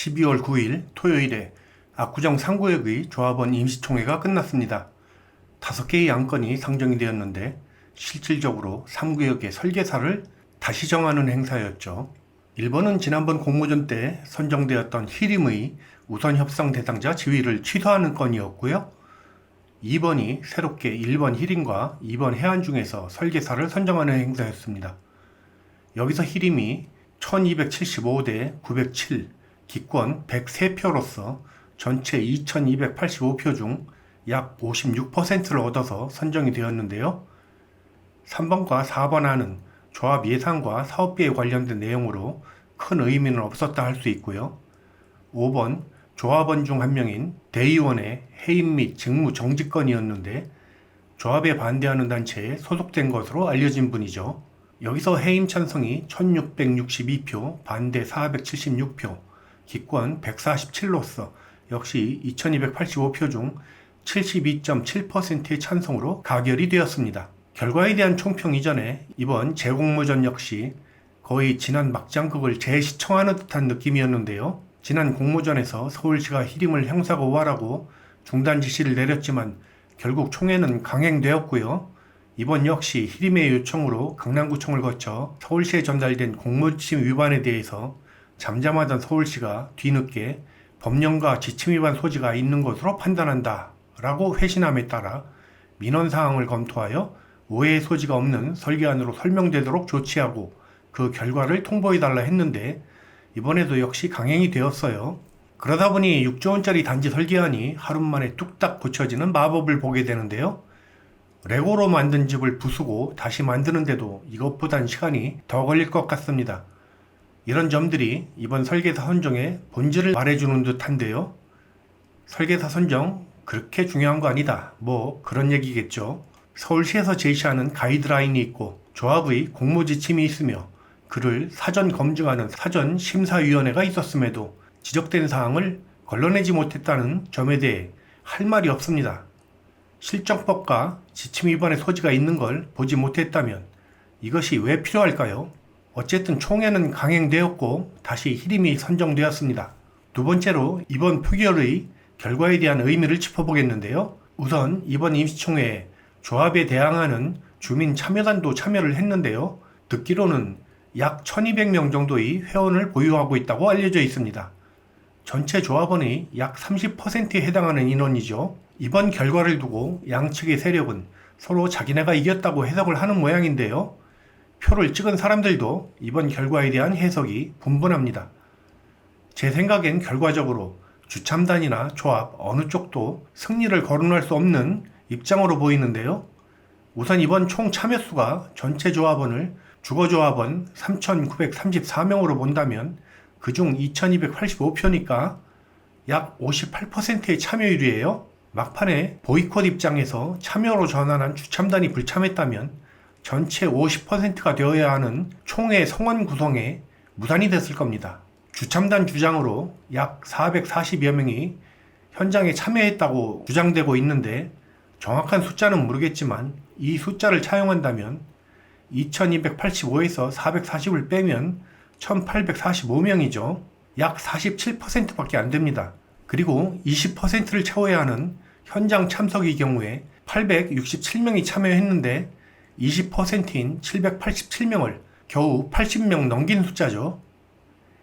12월 9일 토요일에 압구정 3구역의 조합원 임시총회가 끝났습니다. 5개의 안건이 상정이 되었는데 실질적으로 3구역의 설계사를 다시 정하는 행사였죠. 1번은 지난번 공모전 때 선정되었던 히림의 우선 협상 대상자 지위를 취소하는 건이었고요. 2번이 새롭게 1번 히림과 2번 해안 중에서 설계사를 선정하는 행사였습니다. 여기서 히림이 1275대 907, 기권 103표로서 전체 2285표 중 약 56%를 얻어서 선정이 되었는데요. 3번과 4번 안은 조합 예산과 사업비에 관련된 내용으로 큰 의미는 없었다 할 수 있고요. 5번 조합원 중 한 명인 대의원의 해임 및 직무 정지건이었는데 조합에 반대하는 단체에 소속된 것으로 알려진 분이죠. 여기서 해임 찬성이 1662표, 반대 476표, 기권 147로서 역시 2285표 중 72.7%의 찬성으로 가결이 되었습니다. 결과에 대한 총평 이전에 이번 재공모전 역시 거의 지난 막장극을 재시청하는 듯한 느낌이었는데요. 지난 공모전에서 서울시가 히림을 형사고발하고 중단 지시를 내렸지만 결국 총회는 강행되었고요. 이번 역시 히림의 요청으로 강남구청을 거쳐 서울시에 전달된 공모지침 위반에 대해서 잠잠하던 서울시가 뒤늦게 법령과 지침 위반 소지가 있는 것으로 판단한다 라고 회신함에 따라 민원사항을 검토하여 오해의 소지가 없는 설계안으로 설명되도록 조치하고 그 결과를 통보해달라 했는데 이번에도 역시 강행이 되었어요. 그러다 보니 6조 원짜리 단지 설계안이 하루 만에 뚝딱 고쳐지는 마법을 보게 되는데요. 레고로 만든 집을 부수고 다시 만드는데도 이것보단 시간이 더 걸릴 것 같습니다. 이런 점들이 이번 설계사 선정의 본질을 말해주는 듯한데요. 설계사 선정 그렇게 중요한 거 아니다. 뭐 그런 얘기겠죠. 서울시에서 제시하는 가이드라인이 있고 조합의 공모지침이 있으며 그를 사전 검증하는 사전심사위원회가 있었음에도 지적된 사항을 걸러내지 못했다는 점에 대해 할 말이 없습니다. 실정법과 지침 위반의 소지가 있는 걸 보지 못했다면 이것이 왜 필요할까요? 어쨌든 총회는 강행되었고 다시 히림이 선정되었습니다. 두 번째로 이번 표결의 결과에 대한 의미를 짚어보겠는데요. 우선 이번 임시총회에 조합에 대항하는 주민 참여단도 참여를 했는데요. 듣기로는 약 1200명 정도의 회원을 보유하고 있다고 알려져 있습니다. 전체 조합원의 약 30%에 해당하는 인원이죠. 이번 결과를 두고 양측의 세력은 서로 자기네가 이겼다고 해석을 하는 모양인데요. 표를 찍은 사람들도 이번 결과에 대한 해석이 분분합니다. 제 생각엔 결과적으로 주참단이나 조합 어느 쪽도 승리를 거론할 수 없는 입장으로 보이는데요. 우선 이번 총 참여수가 전체 조합원을 주거조합원 3,934명으로 본다면 그중 2,285표니까 약 58%의 참여율이에요. 막판에 보이콧 입장에서 참여로 전환한 주참단이 불참했다면 전체 50%가 되어야 하는 총회 성원 구성에 무산이 됐을 겁니다. 주참단 주장으로 약 440여 명이 현장에 참여했다고 주장되고 있는데 정확한 숫자는 모르겠지만 이 숫자를 차용한다면 2285에서 440을 빼면 1845명이죠. 약 47%밖에 안 됩니다. 그리고 20%를 채워야 하는 현장 참석의 경우에 867명이 참여했는데 20%인 787명을 겨우 80명 넘긴 숫자죠.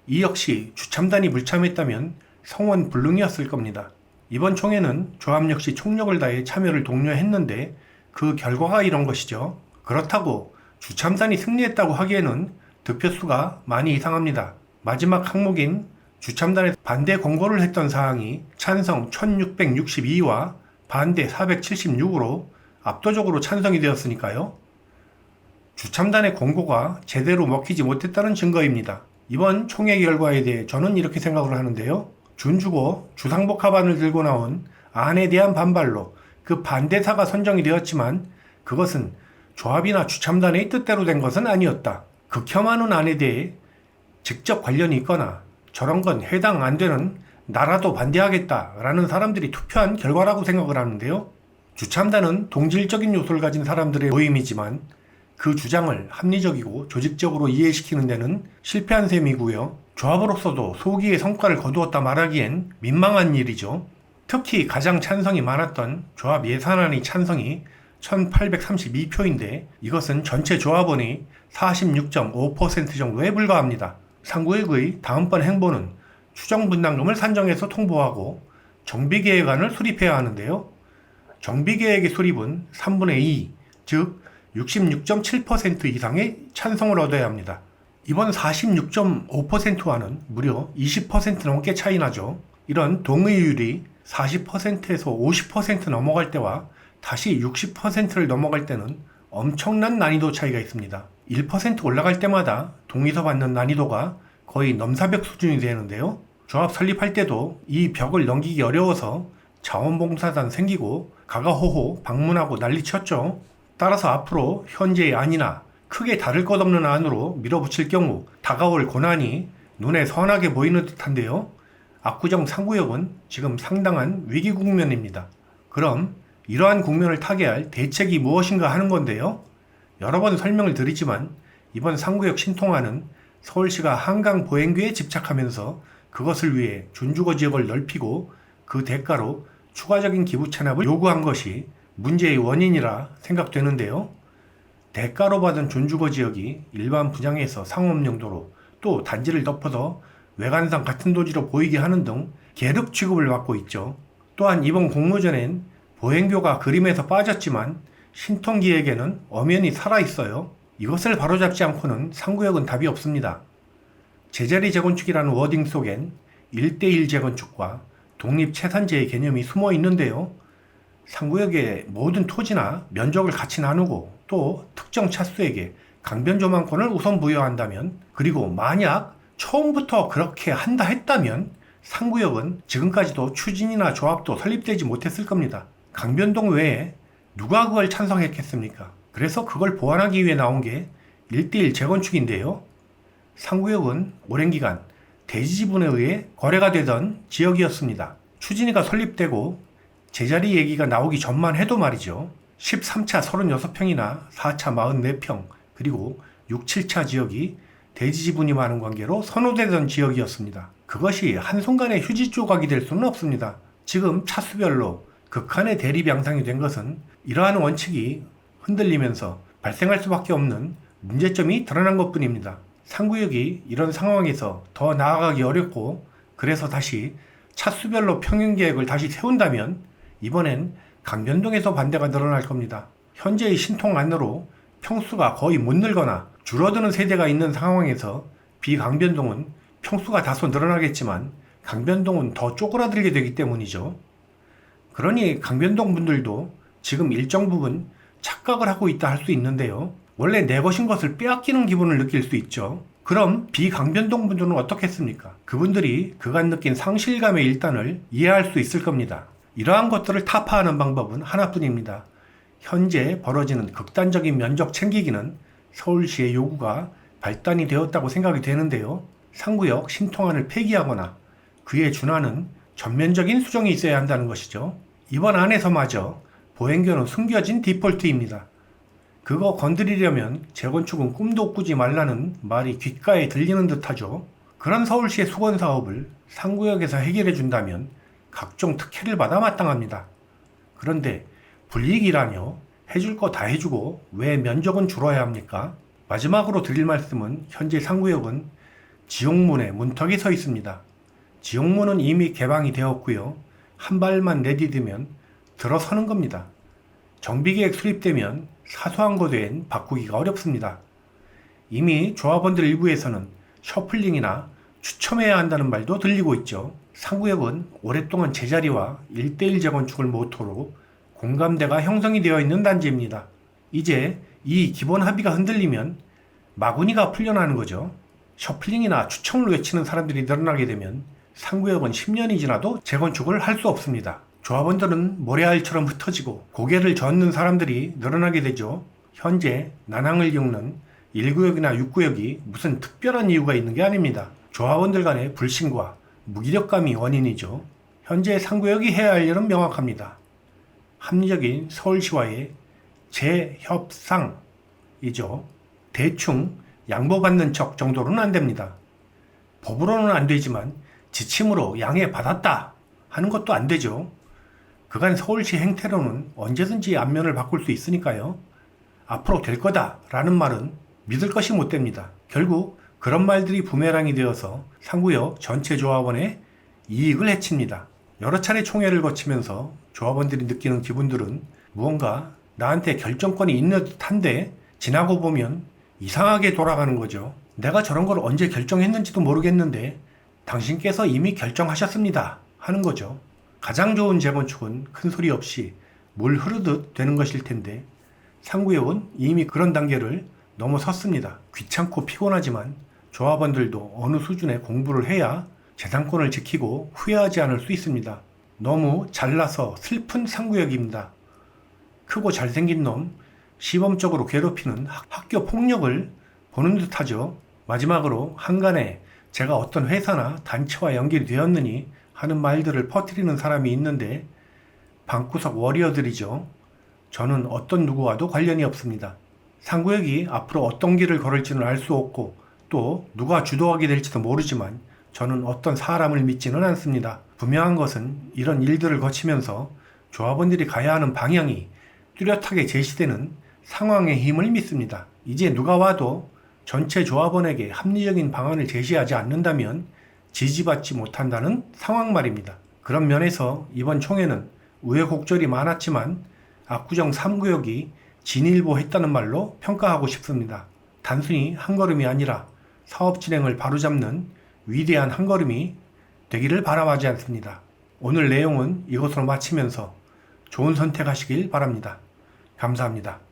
이 역시 주참단이 불참했다면 성원 불능이었을 겁니다. 이번 총회는 조합 역시 총력을 다해 참여를 독려했는데 그 결과가 이런 것이죠. 그렇다고 주참단이 승리했다고 하기에는 득표수가 많이 이상합니다. 마지막 항목인 주참단에 반대 권고를 했던 사항이 찬성 1662와 반대 476으로 압도적으로 찬성이 되었으니까요. 주참단의 권고가 제대로 먹히지 못했다는 증거입니다. 이번 총회 결과에 대해 저는 이렇게 생각을 하는데요. 준주고 주상복합안을 들고 나온 안에 대한 반발로 그 반대사가 선정이 되었지만 그것은 조합이나 주참단의 뜻대로 된 것은 아니었다. 극혐하는 안에 대해 직접 관련이 있거나 저런 건 해당 안 되는 나라도 반대하겠다라는 사람들이 투표한 결과라고 생각을 하는데요. 주참단은 동질적인 요소를 가진 사람들의 모임이지만 그 주장을 합리적이고 조직적으로 이해시키는 데는 실패한 셈이고요. 조합으로서도 소기의 성과를 거두었다 말하기엔 민망한 일이죠. 특히 가장 찬성이 많았던 조합 예산안의 찬성이 1832표인데 이것은 전체 조합원의 46.5% 정도에 불과합니다. 상구역의 다음번 행보는 추정분담금을 산정해서 통보하고 정비계획안을 수립해야 하는데요. 정비계획의 수립은 3분의 2, 즉 66.7% 이상의 찬성을 얻어야 합니다. 이번 46.5%와는 무려 20% 넘게 차이 나죠. 이런 동의율이 40%에서 50% 넘어갈 때와 다시 60%를 넘어갈 때는 엄청난 난이도 차이가 있습니다. 1% 올라갈 때마다 동의서 받는 난이도가 거의 넘사벽 수준이 되는데요. 조합 설립할 때도 이 벽을 넘기기 어려워서 자원봉사단 생기고 가가호호 방문하고 난리쳤죠. 따라서 앞으로 현재의 안이나 크게 다를 것 없는 안으로 밀어붙일 경우 다가올 고난이 눈에 선하게 보이는 듯한데요. 압구정 상구역은 지금 상당한 위기 국면입니다. 그럼 이러한 국면을 타개할 대책이 무엇인가 하는 건데요. 여러 번 설명을 드리지만 이번 상구역 신통안은 서울시가 한강 보행교에 집착하면서 그것을 위해 준주거 지역을 넓히고 그 대가로 추가적인 기부 체납을 요구한 것이 문제의 원인이라 생각되는데요. 대가로 받은 준주거 지역이 일반 분양에서 상업용도로 또 단지를 덮어서 외관상 같은 도지로 보이게 하는 등 계륵 취급을 받고 있죠. 또한 이번 공모전엔 보행교가 그림에서 빠졌지만 신통기획에는 엄연히 살아있어요. 이것을 바로잡지 않고는 상구역은 답이 없습니다. 제자리 재건축이라는 워딩 속엔 1대1 재건축과 독립채산제의 개념이 숨어 있는데요. 상구역의 모든 토지나 면적을 같이 나누고 또 특정 차수에게 강변조망권을 우선 부여한다면, 그리고 만약 처음부터 그렇게 한다 했다면 상구역은 지금까지도 추진이나 조합도 설립되지 못했을 겁니다. 강변동 외에 누가 그걸 찬성했겠습니까? 그래서 그걸 보완하기 위해 나온 게 1대1 재건축인데요. 상구역은 오랜 기간 대지지분에 의해 거래가 되던 지역이었습니다. 추진위가 설립되고 제자리 얘기가 나오기 전만 해도 말이죠. 13차 36평이나 4차 44평 그리고 6, 7차 지역이 대지지분이 많은 관계로 선호되던 지역이었습니다. 그것이 한순간에 휴지 조각이 될 수는 없습니다. 지금 차수별로 극한의 대립 양상이 된 것은 이러한 원칙이 흔들리면서 발생할 수밖에 없는 문제점이 드러난 것뿐입니다. 상구역이 이런 상황에서 더 나아가기 어렵고, 그래서 다시 차수별로 평형계획을 다시 세운다면 이번엔 강변동에서 반대가 늘어날 겁니다. 현재의 신통안으로 평수가 거의 못 늘거나 줄어드는 세대가 있는 상황에서 비강변동은 평수가 다소 늘어나겠지만 강변동은 더 쪼그라들게 되기 때문이죠. 그러니 강변동 분들도 지금 일정 부분 착각을 하고 있다 할 수 있는데요. 원래 내 것인 것을 빼앗기는 기분을 느낄 수 있죠. 그럼 비강변동 분들은 어떻겠습니까? 그분들이 그간 느낀 상실감의 일단을 이해할 수 있을 겁니다. 이러한 것들을 타파하는 방법은 하나뿐입니다. 현재 벌어지는 극단적인 면적 챙기기는 서울시의 요구가 발단이 되었다고 생각이 되는데요. 상구역 신통안을 폐기하거나 그에 준하는 전면적인 수정이 있어야 한다는 것이죠. 이번 안에서마저 보행교는 숨겨진 디폴트입니다. 그거 건드리려면 재건축은 꿈도 꾸지 말라는 말이 귓가에 들리는 듯하죠. 그런 서울시의 수건사업을 상구역에서 해결해 준다면 각종 특혜를 받아 마땅합니다. 그런데 불이익이라뇨? 해줄 거 다 해주고 왜 면적은 줄어야 합니까? 마지막으로 드릴 말씀은 현재 상구역은 지옥문에 문턱이 서 있습니다. 지옥문은 이미 개방이 되었고요. 한 발만 내디디면 들어서는 겁니다. 정비계획 수립되면 사소한 것엔 바꾸기가 어렵습니다. 이미 조합원들 일부에서는 셔플링이나 추첨해야 한다는 말도 들리고 있죠. 상구역은 오랫동안 제자리와 1대1 재건축을 모토로 공감대가 형성이 되어 있는 단지입니다. 이제 이 기본 합의가 흔들리면 마구니가 풀려나는 거죠. 셔플링이나 추첨을 외치는 사람들이 늘어나게 되면 상구역은 10년이 지나도 재건축을 할 수 없습니다. 조합원들은 모래알처럼 흩어지고 고개를 젓는 사람들이 늘어나게 되죠. 현재 난항을 겪는 1구역이나 6구역이 무슨 특별한 이유가 있는 게 아닙니다. 조합원들 간의 불신과 무기력감이 원인이죠. 현재 상구역이 해야 할 일은 명확합니다. 합리적인 서울시와의 재협상, 이죠. 대충 양보받는 척 정도로는 안 됩니다. 법으로는 안 되지만 지침으로 양해받았다 하는 것도 안 되죠. 그간 서울시 행태로는 언제든지 안면을 바꿀 수 있으니까요. 앞으로 될 거다 라는 말은 믿을 것이 못 됩니다. 결국 그런 말들이 부메랑이 되어서 상구역 전체 조합원의 이익을 해칩니다. 여러 차례 총회를 거치면서 조합원들이 느끼는 기분들은 무언가 나한테 결정권이 있는 듯한데 지나고 보면 이상하게 돌아가는 거죠. 내가 저런 걸 언제 결정했는지도 모르겠는데 당신께서 이미 결정하셨습니다 하는 거죠. 가장 좋은 재건축은 큰 소리 없이 물 흐르듯 되는 것일 텐데 상구역은 이미 그런 단계를 넘어섰습니다. 귀찮고 피곤하지만 조합원들도 어느 수준의 공부를 해야 재산권을 지키고 후회하지 않을 수 있습니다. 너무 잘나서 슬픈 상구역입니다. 크고 잘생긴 놈 시범적으로 괴롭히는 학교 폭력을 보는 듯하죠. 마지막으로 한간에 제가 어떤 회사나 단체와 연결이 되었느니 하는 말들을 퍼뜨리는 사람이 있는데 방구석 워리어들이죠. 저는 어떤 누구와도 관련이 없습니다. 상구역이 앞으로 어떤 길을 걸을지는 알 수 없고 또 누가 주도하게 될지도 모르지만 저는 어떤 사람을 믿지는 않습니다. 분명한 것은 이런 일들을 거치면서 조합원들이 가야 하는 방향이 뚜렷하게 제시되는 상황의 힘을 믿습니다. 이제 누가 와도 전체 조합원에게 합리적인 방안을 제시하지 않는다면 지지받지 못한다는 상황 말입니다. 그런 면에서 이번 총회는 우여곡절이 많았지만 압구정 3구역이 진일보했다는 말로 평가하고 싶습니다. 단순히 한 걸음이 아니라 사업 진행을 바로잡는 위대한 한 걸음이 되기를 바라마지 않습니다. 오늘 내용은 이것으로 마치면서 좋은 선택하시길 바랍니다. 감사합니다.